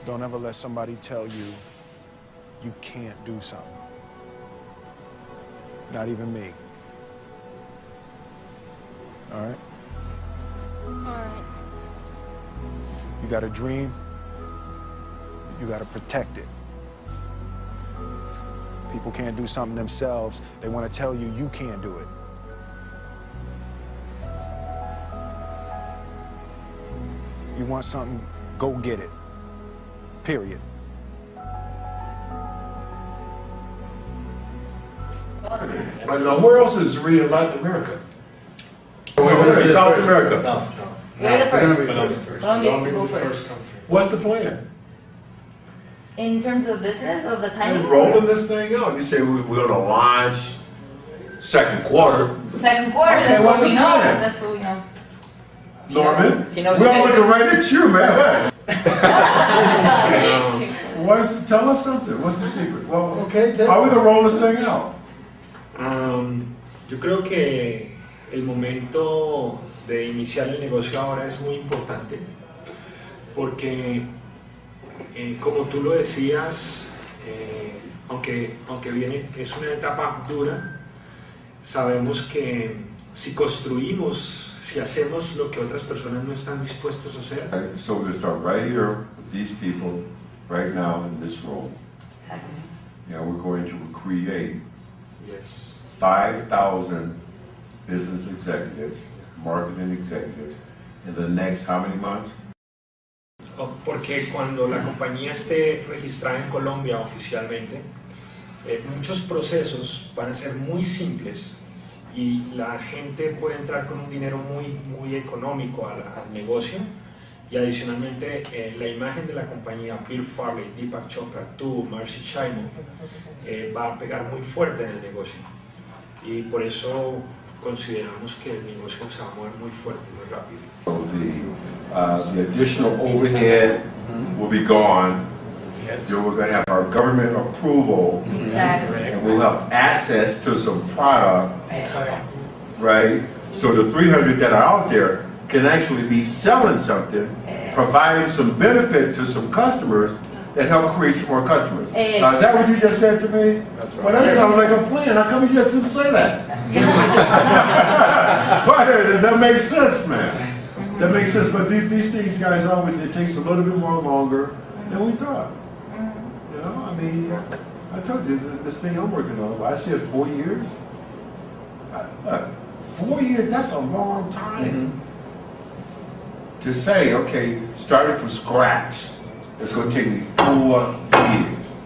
Don't ever let somebody tell you you can't do something. Not even me. All right? All right. You got a dream, you got to protect it. People can't do something themselves. They want to tell you you can't do it. You want something, go get it. Period. But now, where else is Zrii in Latin America? We're in South America. No. We're the first. First. Colombia is to go first. What's the plan? In terms of business, of the timing? You're rolling this thing out. You say we're going to launch second quarter. Second quarter, Okay, that's what's what we the know. plan? That's what we know. Norman, He knows we're all it. looking right at you, man. Tell us something. What's the secret? Well, Okay, how are we going to roll this thing out? Yo creo que el momento de iniciar el negocio ahora es muy importante porque, como tú lo decías, aunque es una etapa dura, sabemos que si construimos, si hacemos lo que otras personas no están dispuestos a hacer. So we're going to start right here with these people right now in this room. Exactly. Yeah, we're going to create Yes. 5,000 business executives, marketing executives, in the next how many months? Porque cuando la compañía esté registrada en Colombia oficialmente, muchos procesos van a ser muy simples y la gente puede entrar con un dinero muy económico al negocio, y adicionalmente la imagen de la compañía, Bill Farley, Deepak Chopra, tú, Marcy Chaimo, va a pegar muy fuerte en el negocio, y por eso consideramos que el negocio se va a mover muy fuerte, muy rápido. So the additional overhead will be gone. Yes. So we're going to have our government approval, Exactly. and we'll have access to some product, right? So the 300 that are out there can actually be selling something, providing some benefit to some customers that help create some more customers. Now, is that what you just said to me? That's right. Well, that sounds like a plan. How come you just didn't say that? Well, that makes sense, man. That makes sense. But these things, guys, always, it takes a little bit more longer than we thought. You know, I mean, I told you, this thing I'm working on, I said 4 years. Look, 4 years, that's a long time. To say, okay, started from scratch, it's going to take me 4 years.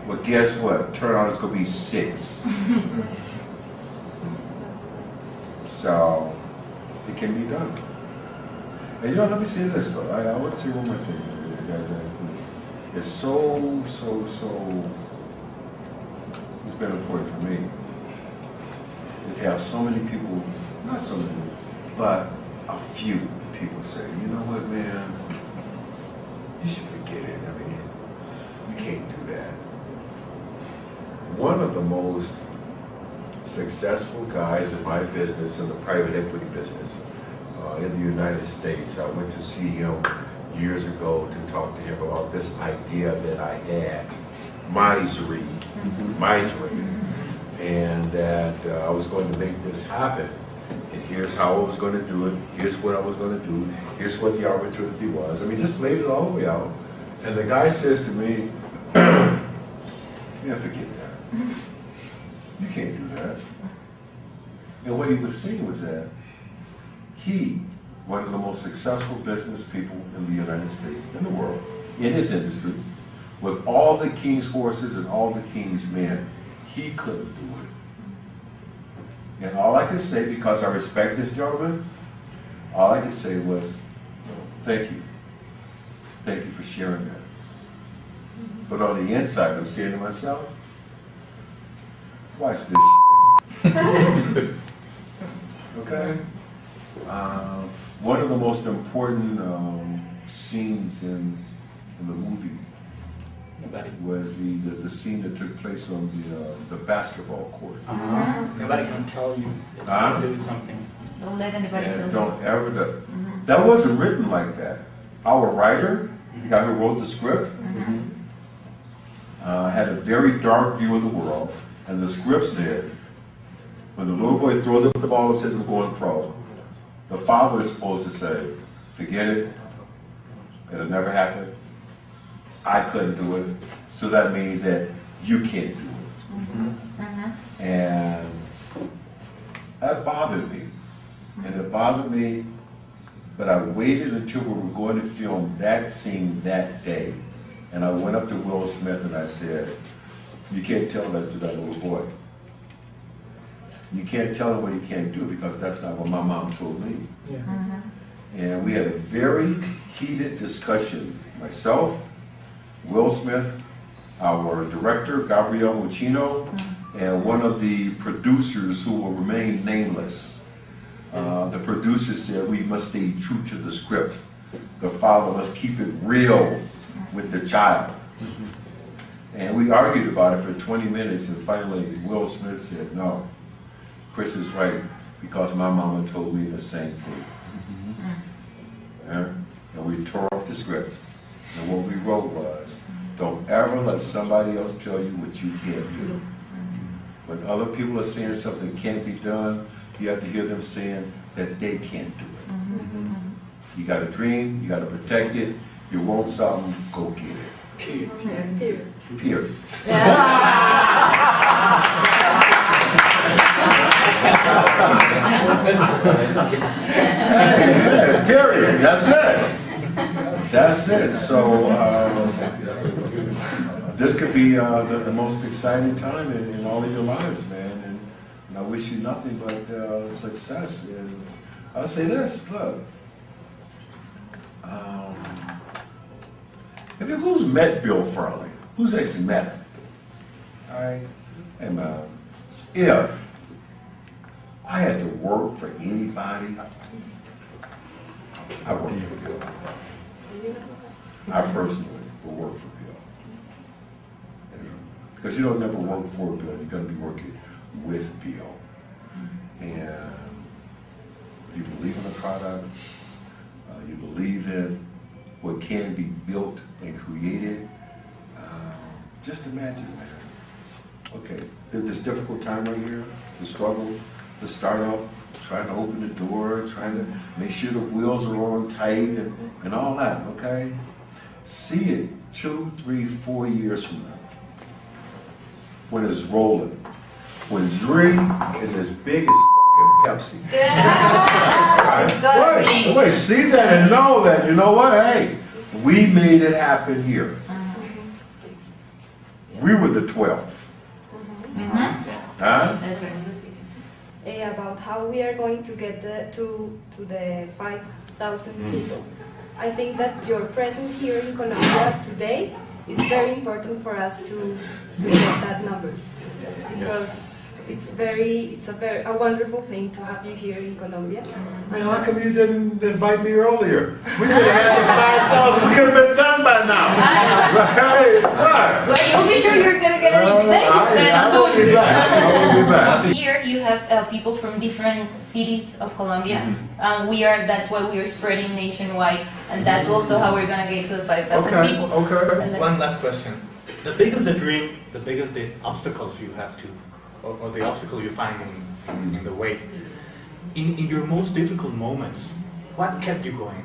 Well, guess what? Turn out it's going to be 6. So, it can be done. And you know, let me say this though. I want to say one more thing. It's so, it's been important for me. Is to have so many people, not so many, but a few people say, you know what, man, you should forget it. I mean, you can't do that. One of the most successful guys in my business, in the private equity business, in the United States, I went to see him years ago to talk to him about this idea that I had, my Zrii, my dream, and that I was going to make this happen. And here's how I was going to do it, here's what I was going to do, here's what the opportunity was. I mean, just laid it all the way out. And the guy says to me, yeah, forget that. You can't do that. And what he was saying was that he, one of the most successful business people in the United States, in the world, in his industry, with all the king's horses and all the king's men, he couldn't do it. And all I could say, because I respect this gentleman, all I could say was, thank you. Thank you for sharing that. But on the inside, I'm saying to myself, watch this shit. Okay? One of the most important scenes in the movie was the scene that took place on the basketball court. Nobody can tell you if you do something. Don't let anybody And tell don't ever do. That wasn't written like that. Our writer the guy who wrote the script, had a very dark view of the world, and the script said, when the little boy throws up the ball and says, "I'm going pro," the father is supposed to say, "Forget it, it'll never happen, I couldn't do it, so that means that you can't do it." And that bothered me. And it bothered me, but I waited until we were going to film that scene that day. And I went up to Will Smith and I said, "You can't tell that to that little boy. You can't tell him what he can't do, because that's not what my mom told me." And we had a very heated discussion. Myself, Will Smith, our director, Gabriel Muccino, and one of the producers who will remain nameless. The producer said we must stay true to the script. The father must keep it real with the child. And we argued about it for 20 minutes, and finally Will Smith said, "No, Chris is right, because my mama told me the same thing." And we tore up the script, and what we wrote was, "Don't ever let somebody else tell you what you can't do. When other people are saying something can't be done, you have to hear them saying that they can't do it. You got a dream, you got to protect it. You want something, go get it." Period. Period. That's it. That's it. So this could be the most exciting time in all of your lives, man. And I wish you nothing but success. And I'll say this, look. I mean, who's met Bill Farley? Who's actually met him? All right? And if I had to work for anybody, I work for Bill. I personally will work for Bill. Because you don't never work for Bill, you're going to be working with Bill. And if you believe in the product, you believe in what can be built and created, just imagine, man. Okay, this difficult time right here, the struggle, the startup, trying to open the door, trying to make sure the wheels are on tight and all that, okay? See it 2, 3, 4 years from now, when it's rolling, when Zrii is as big as Pepsi. Right? Wait, see that and know that, you know what, hey, we made it happen here. We were the 12th. Huh? That's right. About how we are going to get to the 5,000 people. I think that your presence here in Colombia today is very important for us to get that number, because it's a wonderful thing to have you here in Colombia. Man, how come you didn't invite me earlier? We should have had the 5,000. We could have been done by now. Right? Well, you'll be sure you're going to get an invitation then soon. I will be back. Here you have people from different cities of Colombia. That's why we are spreading nationwide, and that's also how we're going to get to the 5,000 people. Okay. One last question. The bigger the dream, the bigger the obstacles you have to, or the obstacle you find in the way. In your most difficult moments, what kept you going?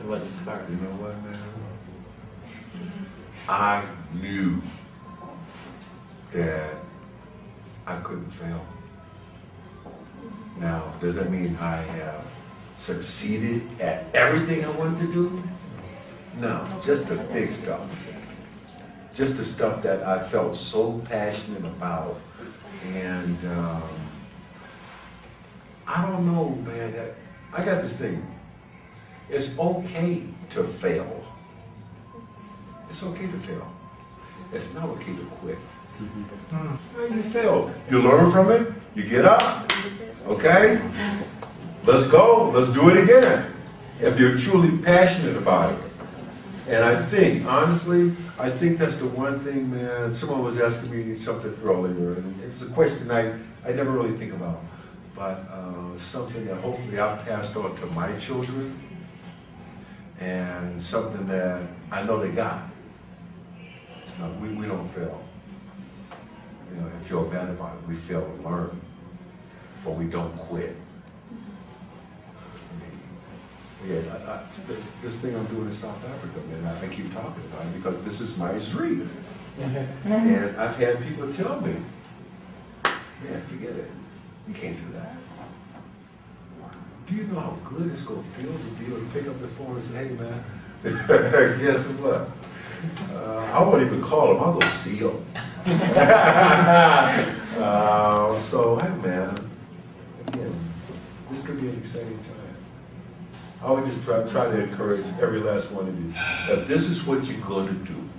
What inspired You know what, man? I knew that I couldn't fail. Now, does that mean I have succeeded at everything I wanted to do? No, just the big stuff. Just the stuff that I felt so passionate about. And I don't know, man, I got this thing. It's okay to fail. It's okay to fail. It's not okay to quit. You fail. You learn from it. You get up. Okay? Let's go. Let's do it again. If you're truly passionate about it. And I think, honestly, I think that's the one thing, man. Someone was asking me something earlier, and it's a question I never really think about. But something that hopefully I've passed on to my children. And and something that I know they got. It's not, we don't fail. You know, and feel bad about it. We fail to learn, but we don't quit. Yeah, this thing I'm doing in South Africa, man, I keep talking about it because this is my Zrii. And I've had people tell me, man, forget it. You can't do that. Do you know how good it's going to feel to be able to pick up the phone and say, hey, man, guess what? I won't even call him. I'll go see him. So, hey, man, again, this could be an exciting time. I would just try to encourage every last one of you. If this is what you're going to do,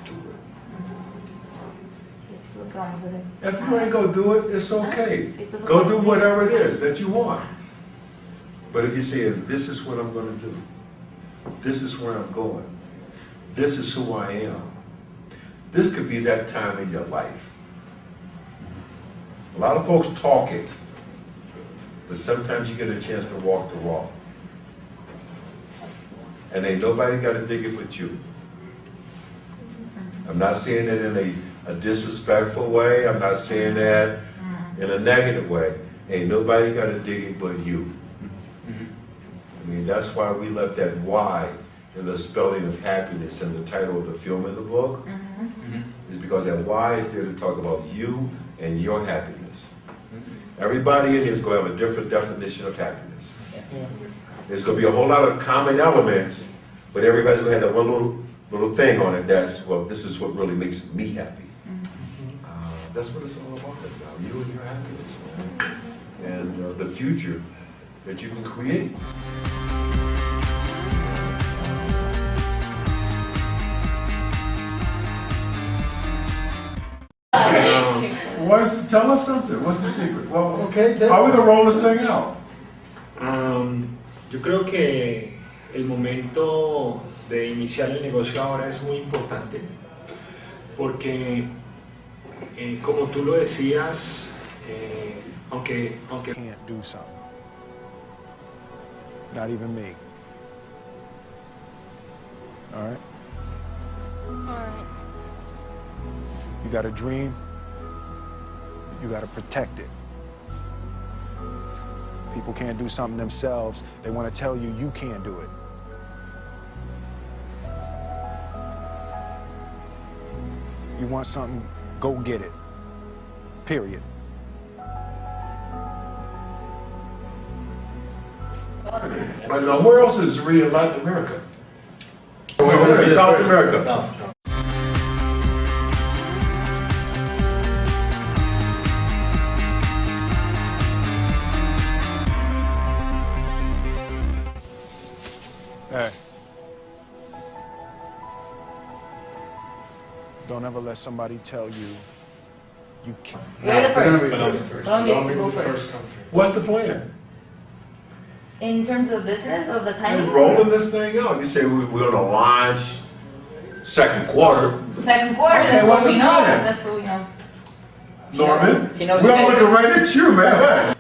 do it. If you ain't going to do it, it's okay. Go do whatever it is that you want. But if you say, this is what I'm going to do, this is where I'm going, this is who I am, this could be that time in your life. A lot of folks talk it, but sometimes you get a chance to walk the walk. And ain't nobody got to dig it but you. I'm not saying it in a disrespectful way. I'm not saying that in a negative way. Ain't nobody got to dig it but you. I mean, that's why we left that Y in the spelling of happiness in the title of the film in the book. Is because that Y is there to talk about you and your happiness. Everybody in here is going to have a different definition of happiness. There's going to be a whole lot of common elements, but everybody's going to have that one little thing on it that's, well, this is what really makes me happy. That's what it's all about now, you and your happiness, man. And the future that you can create. Tell us something. What's the secret? Well, okay, how are we gonna roll this thing out? Yo creo que el momento de iniciar el negocio ahora es muy importante porque, como tú lo decías, aunque Can't do something. Not even me. All right? Alright. You got a dream, you got to protect it. People can't do something themselves. They want to tell you you can't do it. You want something, go get it. Period. But now, where else is Zrii in Latin America? Where in South America? No. Hey. Don't ever let somebody tell you you can't. We're the first. Colombia is to go first. What's the plan? In terms of business, of the timing? You're rolling this thing out. You say we're going to launch second quarter. Second quarter, Okay, that's what's what we the know. plan? That's what we know. Norman, He knows we're he all looking right at you, man.